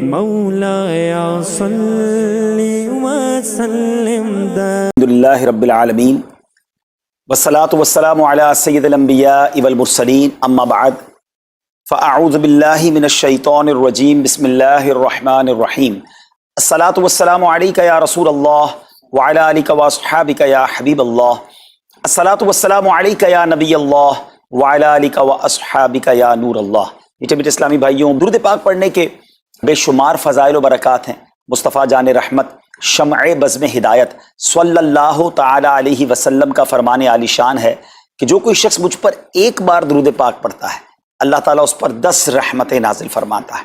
مولایا صلی وسلم الحمدللہ رب العالمین والصلاة والسلام علی سید الانبیاء والمرسلین اما بعد فاعوذ باللہ من الشیطان الرجیم بسم اللہ الرحمن الرحیم الصلاة والسلام علیکہ یا رسول اللہ وعلی آلک واصحابک یا حبیب اللہ الصلاة والسلام علیکہ یا نبی اللہ وعلی آلک واصحابک یا نور اللہ۔ میٹھے میٹھے اسلامی بھائیوں، درود پاک پڑھنے کے بے شمار فضائل و برکات ہیں۔ مصطفیٰ جان رحمت شمع بزم ہدایت صلی اللہ تعالی علیہ وسلم کا فرمان عالی شان ہے کہ جو کوئی شخص مجھ پر ایک بار درود پاک پڑھتا ہے، اللہ تعالیٰ اس پر 10 رحمتیں نازل فرماتا ہے،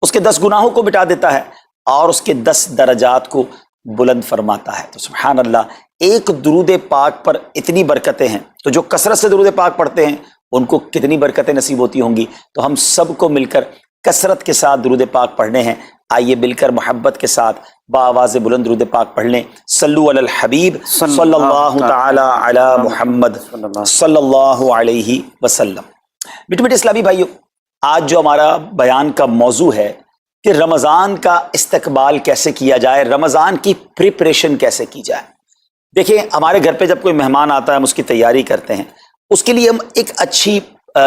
اس کے 10 گناہوں کو مٹا دیتا ہے اور اس کے 10 درجات کو بلند فرماتا ہے۔ تو سبحان اللہ، ایک درود پاک پر اتنی برکتیں ہیں، تو جو کثرت سے درود پاک پڑھتے ہیں ان کو کتنی برکتیں نصیب ہوتی ہوں گی۔ تو ہم سب کو مل کر کثرت کے ساتھ درود پاک پڑھنے ہیں۔ آئیے مل کر محبت کے ساتھ بآواز بلند درود پاک پڑھ لیں۔ صلو علی الحبیب صلی اللہ تعالی علی محمد صلی اللہ علیہ وسلم۔ میٹھے میٹھے اسلامی بھائیوں، آج جو ہمارا بیان کا موضوع ہے کہ رمضان کا استقبال کیسے کیا جائے، رمضان کی پریپریشن کیسے کی جائے۔ دیکھیں، ہمارے گھر پہ جب کوئی مہمان آتا ہے ہم اس کی تیاری کرتے ہیں، اس کے لیے ہم ایک اچھی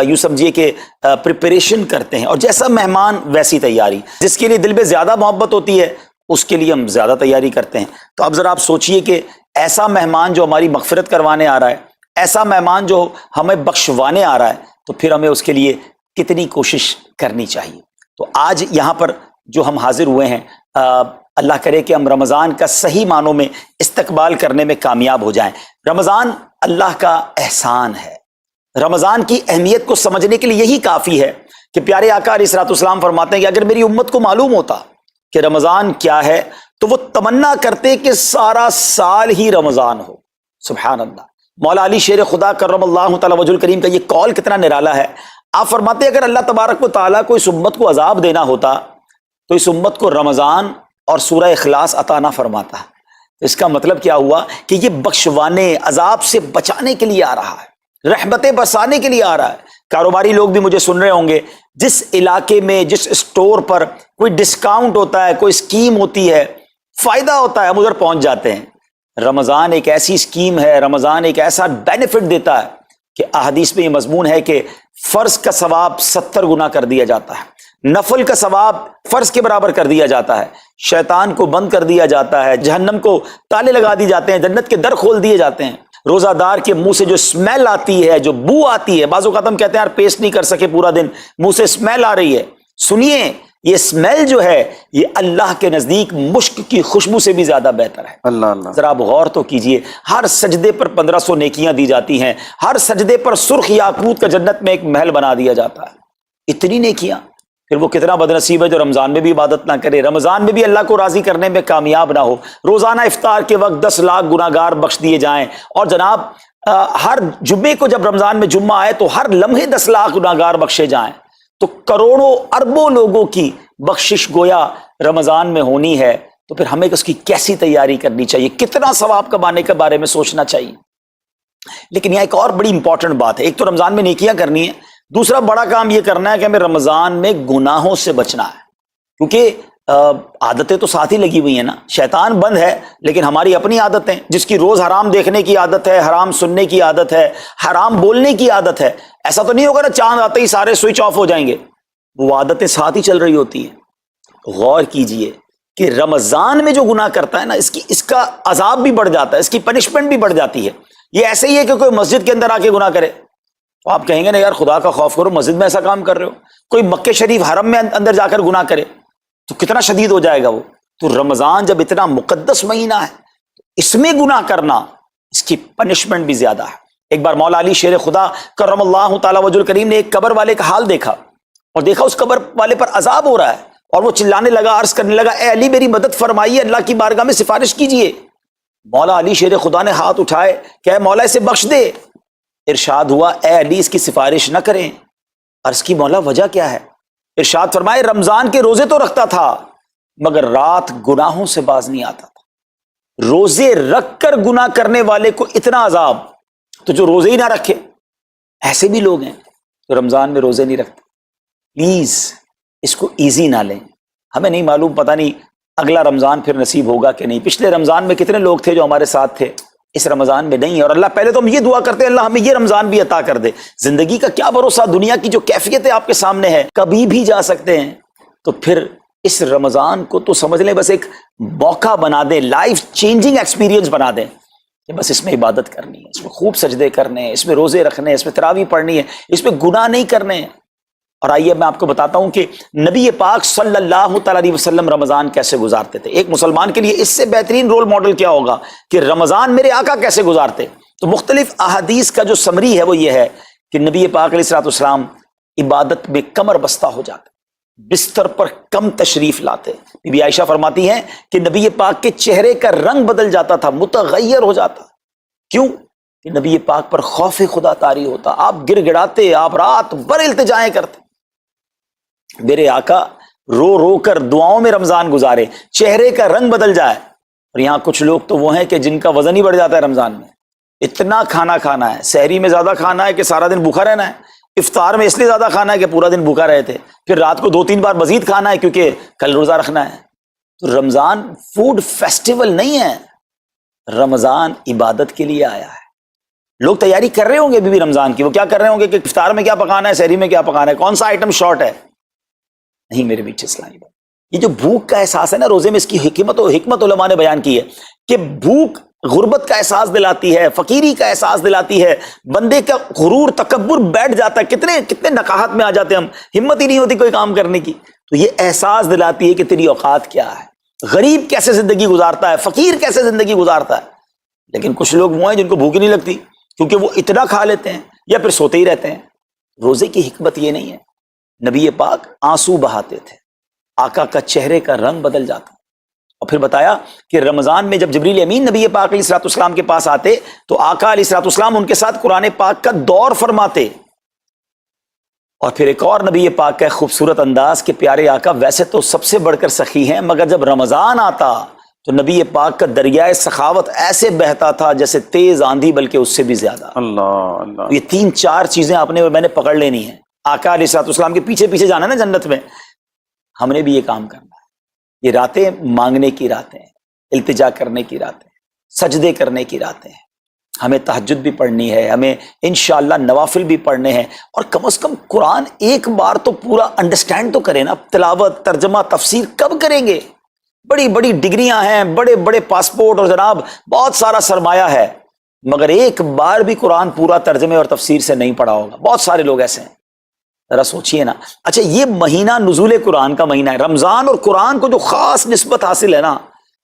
یوں سمجھیے کہ پریپریشن کرتے ہیں، اور جیسا مہمان ویسی تیاری۔ جس کے لیے دل میں زیادہ محبت ہوتی ہے اس کے لیے ہم زیادہ تیاری کرتے ہیں۔ تو اب ذرا آپ سوچئے کہ ایسا مہمان جو ہماری مغفرت کروانے آ رہا ہے، ایسا مہمان جو ہمیں بخشوانے آ رہا ہے، تو پھر ہمیں اس کے لیے کتنی کوشش کرنی چاہیے۔ تو آج یہاں پر جو ہم حاضر ہوئے ہیں، اللہ کرے کہ ہم رمضان کا صحیح معنوں میں استقبال کرنے میں کامیاب ہو جائیں۔ رمضان اللہ کا احسان ہے۔ رمضان کی اہمیت کو سمجھنے کے لیے یہی کافی ہے کہ پیارے آقا علیہ الصلوۃ والسلام فرماتے ہیں کہ اگر میری امت کو معلوم ہوتا کہ رمضان کیا ہے تو وہ تمنا کرتے کہ سارا سال ہی رمضان ہو۔ سبحان اللہ۔ مولا علی شیر خدا کرم اللہ تعالی وجہ الکریم کا یہ قول کتنا نرالا ہے۔ آپ فرماتے ہیں اگر اللہ تبارک و تعالیٰ کو اس امت کو عذاب دینا ہوتا تو اس امت کو رمضان اور سورہ اخلاص عطا نہ فرماتا۔ اس کا مطلب کیا ہوا کہ یہ بخشوانے، عذاب سے بچانے کے لیے آ رہا ہے، رحمتیں برسانے کے لیے آ رہا ہے۔ کاروباری لوگ بھی مجھے سن رہے ہوں گے، جس علاقے میں جس اسٹور پر کوئی ڈسکاؤنٹ ہوتا ہے، کوئی اسکیم ہوتی ہے، فائدہ ہوتا ہے، ہم ادھر پہنچ جاتے ہیں۔ رمضان ایک ایسی اسکیم ہے، رمضان ایک ایسا بینیفٹ دیتا ہے کہ احادیث میں یہ مضمون ہے کہ فرض کا ثواب 70 گنا کر دیا جاتا ہے، نفل کا ثواب فرض کے برابر کر دیا جاتا ہے، شیطان کو بند کر دیا جاتا ہے، جہنم کو تالے لگا دی جاتے ہیں، جنت کے در کھول دیے جاتے ہیں۔ روزہ دار کے منہ سے جو اسمیل آتی ہے، جو بو آتی ہے، بعض اوقات ہم کہتے ہیں یار پیسٹ نہیں کر سکے پورا دن، منہ سے اسمیل آ رہی ہے، سنیے یہ اسمیل جو ہے یہ اللہ کے نزدیک مشک کی خوشبو سے بھی زیادہ بہتر ہے۔ اللہ اللہ، ذرا آپ غور تو کیجئے، ہر سجدے پر 1500 نیکیاں دی جاتی ہیں، ہر سجدے پر سرخ یاقوت کا جنت میں ایک محل بنا دیا جاتا ہے۔ اتنی نیکیاں، پھر وہ کتنا بد نصیب ہے جو رمضان میں بھی عبادت نہ کرے، رمضان میں بھی اللہ کو راضی کرنے میں کامیاب نہ ہو۔ روزانہ افطار کے وقت 10 لاکھ گناہگار بخش دیے جائیں، اور جناب ہر جمعے کو جب رمضان میں جمعہ آئے تو ہر لمحے 10 لاکھ گناہگار بخشے جائیں، تو کروڑوں اربوں لوگوں کی بخشش گویا رمضان میں ہونی ہے۔ تو پھر ہمیں اس کی کیسی تیاری کرنی چاہیے، کتنا ثواب کمانے کے بارے میں سوچنا چاہیے۔ لیکن یہاں ایک اور بڑی امپورٹنٹ بات ہے، ایک تو رمضان میں نیکیاں کرنی ہے، دوسرا بڑا کام یہ کرنا ہے کہ ہمیں رمضان میں گناہوں سے بچنا ہے، کیونکہ عادتیں تو ساتھ ہی لگی ہوئی ہیں نا۔ شیطان بند ہے لیکن ہماری اپنی عادتیں، جس کی روز حرام دیکھنے کی عادت ہے، حرام سننے کی عادت ہے، حرام بولنے کی عادت ہے۔ ایسا تو نہیں ہوگا نا چاند آتے ہی سارے سوئچ آف ہو جائیں گے، وہ عادتیں ساتھ ہی چل رہی ہوتی ہیں۔ غور کیجئے کہ رمضان میں جو گناہ کرتا ہے نا، اس کا عذاب بھی بڑھ جاتا ہے، اس کی پنشمنٹ بھی بڑھ جاتی ہے۔ یہ ایسے ہی ہے کہ کوئی مسجد کے اندر آ کے گناہ کرے تو آپ کہیں گے نا یار خدا کا خوف کرو، مسجد میں ایسا کام کر رہے ہو۔ کوئی مکہ شریف حرم میں اندر جا کر گناہ کرے تو کتنا شدید ہو جائے گا وہ۔ تو رمضان جب اتنا مقدس مہینہ ہے، اس میں گناہ کرنا، اس کی پنشمنٹ بھی زیادہ ہے۔ ایک بار مولا علی شیر خدا کرم اللہ تعالی وجہ الکریم نے ایک قبر والے کا حال دیکھا، اور دیکھا اس قبر والے پر عذاب ہو رہا ہے، اور وہ چلانے لگا، عرض کرنے لگا اے علی میری مدد فرمائیے، اللہ کی بارگاہ میں سفارش کیجئے۔ مولا علی شیر خدا نے ہاتھ اٹھائے کہ اے مولا اسے بخش دے۔ ارشاد ہوا اے علی اس کی سفارش نہ کریں۔ عرض کی مولا وجہ کیا ہے؟ ارشاد فرمائے رمضان کے روزے تو رکھتا تھا مگر رات گناہوں سے باز نہیں آتا تھا۔ روزے رکھ کر گناہ کرنے والے کو اتنا عذاب، تو جو روزے ہی نہ رکھے، ایسے بھی لوگ ہیں جو رمضان میں روزے نہیں رکھتے۔ پلیز اس کو ایزی نہ لیں، ہمیں نہیں معلوم، پتہ نہیں اگلا رمضان پھر نصیب ہوگا کہ نہیں۔ پچھلے رمضان میں کتنے لوگ تھے جو ہمارے ساتھ تھے، اس رمضان میں نہیں ہے۔ اور اللہ پہلے تو ہم یہ دعا کرتے ہیں اللہ ہمیں یہ رمضان بھی عطا کر دے۔ زندگی کا کیا بھروسہ، دنیا کی جو کیفیت آپ کے سامنے ہے کبھی بھی جا سکتے ہیں، تو پھر اس رمضان کو تو سمجھ لیں بس ایک موقع بنا دیں، لائف چینجنگ ایکسپیرینس بنا دیں کہ بس اس میں عبادت کرنی ہے، اس میں خوب سجدے کرنے ہیں، اس میں روزے رکھنے ہیں، اس میں تراویح پڑھنی ہے، اس میں گناہ نہیں کرنے ہیں۔ اور آئیے میں آپ کو بتاتا ہوں کہ نبی پاک صلی اللہ تعالی علیہ وسلم رمضان کیسے گزارتے تھے۔ ایک مسلمان کے لیے اس سے بہترین رول ماڈل کیا ہوگا کہ رمضان میرے آقا کیسے گزارتے۔ تو مختلف احادیث کا جو سمری ہے وہ یہ ہے کہ نبی پاک علیہ الصلوۃ والسلام عبادت میں کمر بستہ ہو جاتے، بستر پر کم تشریف لاتے۔ بی بی عائشہ فرماتی ہیں کہ نبی پاک کے چہرے کا رنگ بدل جاتا تھا، متغیر ہو جاتا۔ کیوں؟ کہ نبی پاک پر خوف خدا طاری ہوتا، آپ گر گڑاتے، آپ رات بھر التجائیں کرتے۔ میرے آقا رو رو کر دعاؤں میں رمضان گزارے، چہرے کا رنگ بدل جائے۔ اور یہاں کچھ لوگ تو وہ ہیں کہ جن کا وزن ہی بڑھ جاتا ہے رمضان میں، اتنا کھانا کھانا ہے، سحری میں زیادہ کھانا ہے کہ سارا دن بھوکا رہنا ہے، افطار میں اس لیے زیادہ کھانا ہے کہ پورا دن بھوکا رہے تھے، پھر رات کو 2-3 بار مزید کھانا ہے کیونکہ کل روزہ رکھنا ہے۔ تو رمضان فوڈ فیسٹیول نہیں ہے، رمضان عبادت کے لیے آیا ہے۔ لوگ تیاری کر رہے ہوں گے بھی رمضان کی، وہ کیا کر رہے ہوں گے کہ افطار میں کیا پکانا ہے، سحری میں کیا پکانا ہے، کون سا آئٹم شارٹ ہے۔ نہیں میرے میٹھے اسلامی بھائی، یہ جو بھوک کا احساس ہے نا روزے میں، اس کی حکمت علماء نے بیان کی ہے کہ بھوک غربت کا احساس دلاتی ہے، فقیری کا احساس دلاتی ہے، بندے کا غرور تکبر بیٹھ جاتا ہے، کتنے نقاہت میں آ جاتے ہیں ہم، ہمت ہی نہیں ہوتی کوئی کام کرنے کی۔ تو یہ احساس دلاتی ہے کہ تیری اوقات کیا ہے، غریب کیسے زندگی گزارتا ہے، فقیر کیسے زندگی گزارتا ہے۔ لیکن کچھ لوگ وہ ہیں جن کو بھوک ہی نہیں لگتی کیونکہ وہ اتنا کھا لیتے ہیں یا پھر سوتے ہی رہتے ہیں۔ روزے کی حکمت یہ نہیں ہے، نبی پاک آنسو بہاتے تھے، آقا کا چہرے کا رنگ بدل جاتا۔ اور پھر بتایا کہ رمضان میں جب جبریل امین نبی پاک علیہ الصلوۃ والسلام کے پاس آتے تو آقا علیہ الصلوۃ والسلام ان کے ساتھ قرآن پاک کا دور فرماتے۔ اور پھر ایک اور نبی پاک کا خوبصورت انداز کہ پیارے آقا ویسے تو سب سے بڑھ کر سخی ہیں، مگر جب رمضان آتا تو نبی پاک کا دریائے سخاوت ایسے بہتا تھا جیسے تیز آندھی، بلکہ اس سے بھی زیادہ۔ اللہ اللہ، یہ 3-4 چیزیں آپ نے اور میں نے پکڑ لینی ہیں۔ آقا علیہ الصلوۃ والسلام کے پیچھے پیچھے جانا ہے نا جنت میں، ہم نے بھی یہ کام کرنا ہے۔ یہ راتیں مانگنے کی راتیں ہیں، التجا کرنے کی راتیں، سجدے کرنے کی راتیں ہیں۔ ہمیں تہجد بھی پڑھنی ہے، ہمیں انشاءاللہ نوافل بھی پڑھنے ہیں، اور کم از کم قرآن ایک بار تو پورا انڈرسٹینڈ تو کریں نا۔ تلاوت، ترجمہ، تفسیر کب کریں گے؟ بڑی بڑی ڈگریاں ہیں، بڑے بڑے پاسپورٹ اور جناب بہت سارا سرمایہ ہے، مگر ایک بار بھی قرآن پورا ترجمے اور تفسیر سے نہیں پڑھا ہوگا۔ بہت سارے لوگ ایسے ہیں، ذرا سوچئے نا۔ اچھا یہ مہینہ نزول قرآن کا مہینہ ہے، رمضان اور قرآن کو جو خاص نسبت حاصل ہے نا،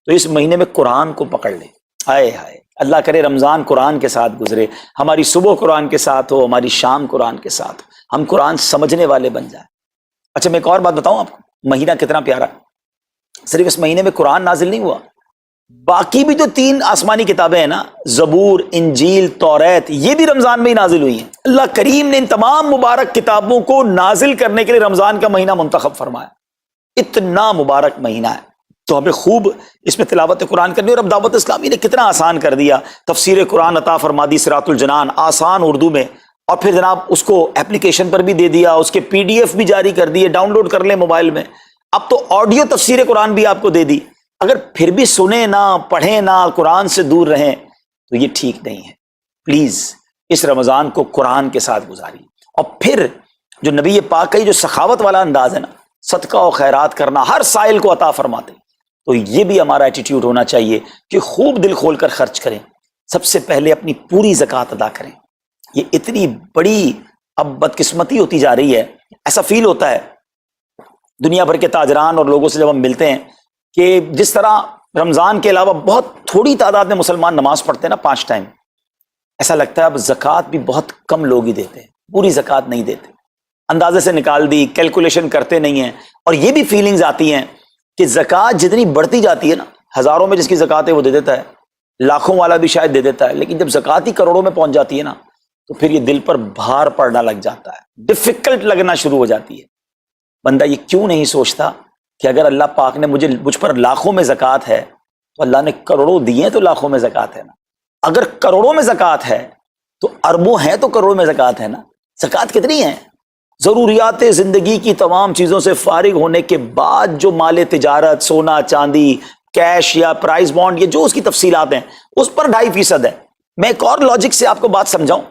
تو اس مہینے میں قرآن کو پکڑ لیں۔ ہائے ہائے، اللہ کرے رمضان قرآن کے ساتھ گزرے، ہماری صبح قرآن کے ساتھ ہو، ہماری شام قرآن کے ساتھ ہو، ہم قرآن سمجھنے والے بن جائیں۔ اچھا میں ایک اور بات بتاؤں آپ کو، مہینہ کتنا پیارا۔ صرف اس مہینے میں قرآن نازل نہیں ہوا، باقی بھی جو 3 آسمانی کتابیں ہیں نا، زبور، انجیل، توریت، یہ بھی رمضان میں ہی نازل ہوئی ہیں۔ اللہ کریم نے ان تمام مبارک کتابوں کو نازل کرنے کے لیے رمضان کا مہینہ منتخب فرمایا۔ اتنا مبارک مہینہ ہے تو ہمیں خوب اس میں تلاوت قرآن کرنی۔ اور اب دعوت اسلامی نے کتنا آسان کر دیا، تفسیر قرآن عطا فرما دی، صراط الجنان آسان اردو میں، اور پھر جناب اس کو اپلیکیشن پر بھی دے دیا، اس کے PDF بھی جاری کر دیے، ڈاؤن لوڈ کر لیں موبائل میں۔ اب تو آڈیو تفسیر قرآن بھی آپ کو دے دی۔ اگر پھر بھی سنیں نہ، پڑھیں نہ، قرآن سے دور رہیں تو یہ ٹھیک نہیں ہے۔ پلیز اس رمضان کو قرآن کے ساتھ گزاری۔ اور پھر جو نبی پاک کا یہ جو سخاوت والا انداز ہے نا، صدقہ و خیرات کرنا، ہر سائل کو عطا فرماتے، تو یہ بھی ہمارا ایٹیٹیوڈ ہونا چاہیے کہ خوب دل کھول کر خرچ کریں۔ سب سے پہلے اپنی پوری زکوٰۃ ادا کریں۔ یہ اتنی بڑی اب بدقسمتی ہوتی جا رہی ہے، ایسا فیل ہوتا ہے دنیا بھر کے تاجران اور لوگوں سے جب ہم ملتے ہیں کہ جس طرح رمضان کے علاوہ بہت تھوڑی تعداد میں مسلمان نماز پڑھتے ہیں نا 5 ٹائم، ایسا لگتا ہے اب زکوٰۃ بھی بہت کم لوگ ہی دیتے ہیں، پوری زکوٰۃ نہیں دیتے، اندازے سے نکال دی، کیلکولیشن کرتے نہیں ہیں۔ اور یہ بھی فیلنگز آتی ہیں کہ زکوٰۃ جتنی بڑھتی جاتی ہے نا، ہزاروں میں جس کی زکوٰۃ ہے وہ دے دیتا ہے، لاکھوں والا بھی شاید دے دیتا ہے، لیکن جب زکوٰۃ ہی کروڑوں میں پہنچ جاتی ہے نا، تو پھر یہ دل پر بھار پڑنا لگ جاتا ہے، ڈیفیکلٹ لگنا شروع ہو جاتی ہے۔ بندہ یہ کیوں نہیں سوچتا کہ اگر اللہ پاک نے مجھ پر لاکھوں میں زکوٰۃ ہے تو اللہ نے کروڑوں دیے تو لاکھوں میں زکوٰۃ ہے نا، اگر کروڑوں میں زکوٰۃ ہے تو اربوں ہیں تو کروڑوں میں زکوٰۃ ہے نا۔ زکوٰۃ کتنی ہے؟ ضروریات زندگی کی تمام چیزوں سے فارغ ہونے کے بعد جو مال تجارت، سونا چاندی، کیش یا پرائز بانڈ، یہ جو اس کی تفصیلات ہیں، اس پر 2.5% ہے۔ میں ایک اور لاجک سے آپ کو بات سمجھاؤں،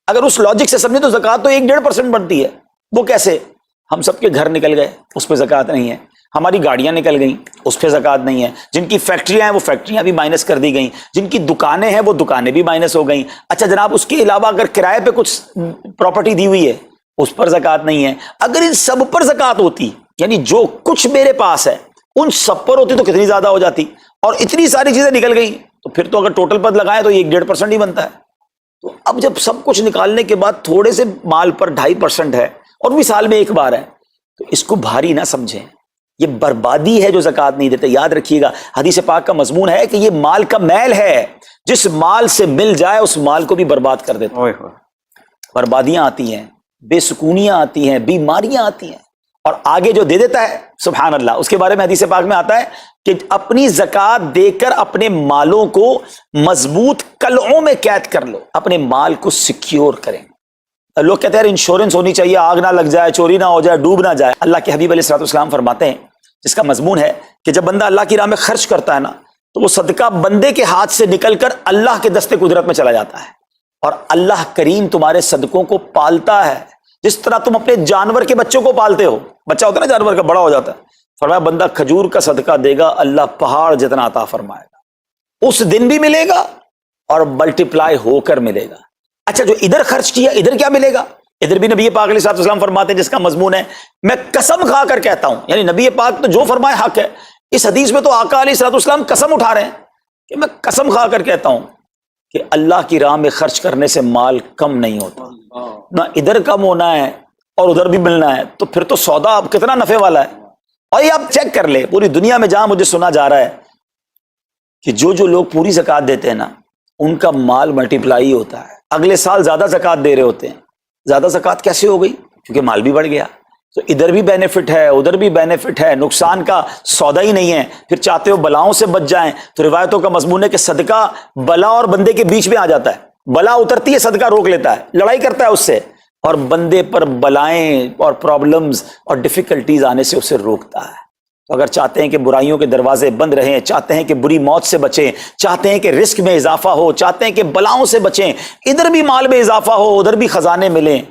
اگر اس لاجک سے سمجھیں تو زکوٰۃ تو 1-1.5% بنتی ہے۔ وہ کیسے؟ ہم سب کے گھر نکل گئے، اس پہ زکوٰۃ نہیں ہے، ہماری گاڑیاں نکل گئیں، اس پہ زکوٰۃ نہیں ہے، جن کی فیکٹریاں ہیں وہ فیکٹریاں بھی مائنس کر دی گئیں، جن کی دکانیں ہیں وہ دکانیں بھی مائنس ہو گئیں۔ اچھا جناب، اس کے علاوہ اگر کرائے پہ کچھ پراپرٹی دی ہوئی ہے اس پر زکوٰۃ نہیں ہے۔ اگر ان سب پر زکوٰۃ ہوتی، یعنی جو کچھ میرے پاس ہے ان سب پر ہوتی تو کتنی زیادہ ہو جاتی، اور اتنی ساری چیزیں نکل گئیں تو پھر تو اگر ٹوٹل پر لگائیں تو 1-1.5% ہی بنتا ہے۔ تو اب جب سب کچھ نکالنے کے بعد تھوڑے سے مال پر 2.5% ہے اور بھی سال میں ایک بار ہے، تو اس کو بھاری نہ سمجھیں، یہ بربادی ہے جو زکوٰۃ نہیں دیتے۔ یاد رکھیے گا، حدیث پاک کا مضمون ہے کہ یہ مال کا میل ہے، جس مال سے مل جائے اس مال کو بھی برباد کر دیتا ہے۔ بربادیاں آتی ہیں، بے سکونیاں آتی ہیں، بیماریاں آتی ہیں، اور آگے جو دے دیتا ہے سبحان اللہ، اس کے بارے میں حدیث پاک میں آتا ہے کہ اپنی زکوٰۃ دے کر اپنے مالوں کو مضبوط قلعوں میں قید کر لو، اپنے مال کو سیکیور کریں۔ لوگ کہتے ہیں انشورنس ہونی چاہیے، آگ نہ لگ جائے، چوری نہ ہو جائے، ڈوب نہ جائے۔ اللہ کے حبیب علیہ الصلوۃ والسلام فرماتے ہیں، جس کا مضمون ہے کہ جب بندہ اللہ کی راہ میں خرچ کرتا ہے نا تو وہ صدقہ بندے کے ہاتھ سے نکل کر اللہ کے دستے قدرت میں چلا جاتا ہے، اور اللہ کریم تمہارے صدقوں کو پالتا ہے جس طرح تم اپنے جانور کے بچوں کو پالتے ہو۔ بچہ ہوتا ہے نا جانور کا، بڑا ہو جاتا ہے، فرمایا بندہ کھجور کا صدقہ دے گا اللہ پہاڑ جتنا عطا فرمائے گا، اس دن بھی ملے گا اور ملٹیپلائی ہو کر ملے گا۔ اچھا جو ادھر خرچ کیا ادھر کیا ملے گا؟ ادھر بھی نبی پاک علیہ الصلوۃ والسلام فرماتے ہیں، جس کا مضمون ہے میں قسم کھا کر کہتا ہوں، یعنی نبی پاک تو جو فرمائے حق ہے۔ اس حدیث میں تو آقا علیہ الصلوۃ والسلام قسم اٹھا رہے ہیں کہ میں قسم کھا کر کہتا ہوں کہ اللہ کی راہ میں خرچ کرنے سے مال کم نہیں ہوتا، نہ ادھر کم ہونا ہے اور ادھر بھی ملنا ہے، تو پھر تو سودا اب کتنا نفع والا ہے۔ اور یہ آپ چیک کر لیں پوری دنیا میں جہاں مجھے سنا جا رہا ہے کہ جو لوگ پوری زکوٰۃ دیتے ہیں نا ان کا مال ملٹیپلائی ہوتا ہے، اگلے سال زیادہ زکوٰۃ دے رہے ہوتے ہیں۔ زیادہ زکوٰۃ کیسے ہو گئی؟ کیونکہ مال بھی بڑھ گیا، تو ادھر بھی بینیفٹ ہے ادھر بھی بینیفٹ ہے، نقصان کا سودا ہی نہیں ہے۔ پھر چاہتے ہو بلاؤں سے بچ جائیں تو روایتوں کا مضمون ہے کہ صدقہ بلا اور بندے کے بیچ میں آ جاتا ہے، بلا اترتی ہے صدقہ روک لیتا ہے، لڑائی کرتا ہے اس سے، اور بندے پر بلائیں اور پرابلمز اور ڈیفیکلٹیز آنے سے اسے روکتا ہے۔ تو اگر چاہتے ہیں کہ برائیوں کے دروازے بند رہیں، چاہتے ہیں کہ بری موت سے بچیں، چاہتے ہیں کہ رزق میں اضافہ ہو، چاہتے ہیں کہ بلاؤں سے بچیں، ادھر بھی مال میں اضافہ ہو ادھر بھی خزانے ملیں،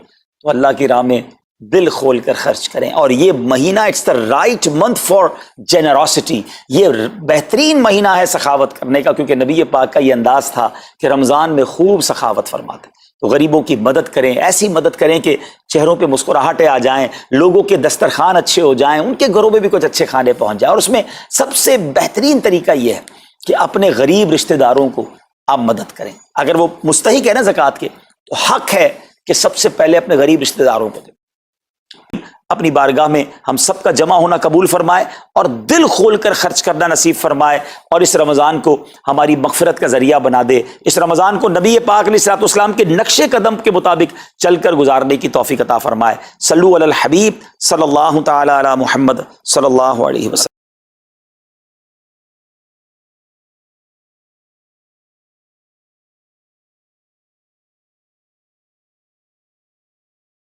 تو اللہ کی راہ میں دل کھول کر خرچ کریں۔ اور یہ مہینہ it's the right month for generosity, یہ بہترین مہینہ ہے سخاوت کرنے کا، کیونکہ نبی پاک کا یہ انداز تھا کہ رمضان میں خوب سخاوت فرماتے۔ تو غریبوں کی مدد کریں، ایسی مدد کریں کہ چہروں پہ مسکراہٹیں آ جائیں، لوگوں کے دسترخوان اچھے ہو جائیں، ان کے گھروں میں بھی کچھ اچھے کھانے پہنچ جائیں۔ اور اس میں سب سے بہترین طریقہ یہ ہے کہ اپنے غریب رشتہ داروں کو آپ مدد کریں۔ اگر وہ مستحق ہے نا زکوٰۃ کے تو حق ہے کہ سب سے پہلے اپنے غریب رشتہ داروں کو دیں۔ اپنی بارگاہ میں ہم سب کا جمع ہونا قبول فرمائے اور دل کھول کر خرچ کرنا نصیب فرمائے، اور اس رمضان کو ہماری مغفرت کا ذریعہ بنا دے۔ اس رمضان کو نبی پاک علیہ الصلوۃ والسلام کے نقش قدم کے مطابق چل کر گزارنے کی توفیق عطا فرمائے۔ صلو علی الحبیب صلی اللہ تعالی علی محمد صلی اللہ علیہ وسلم۔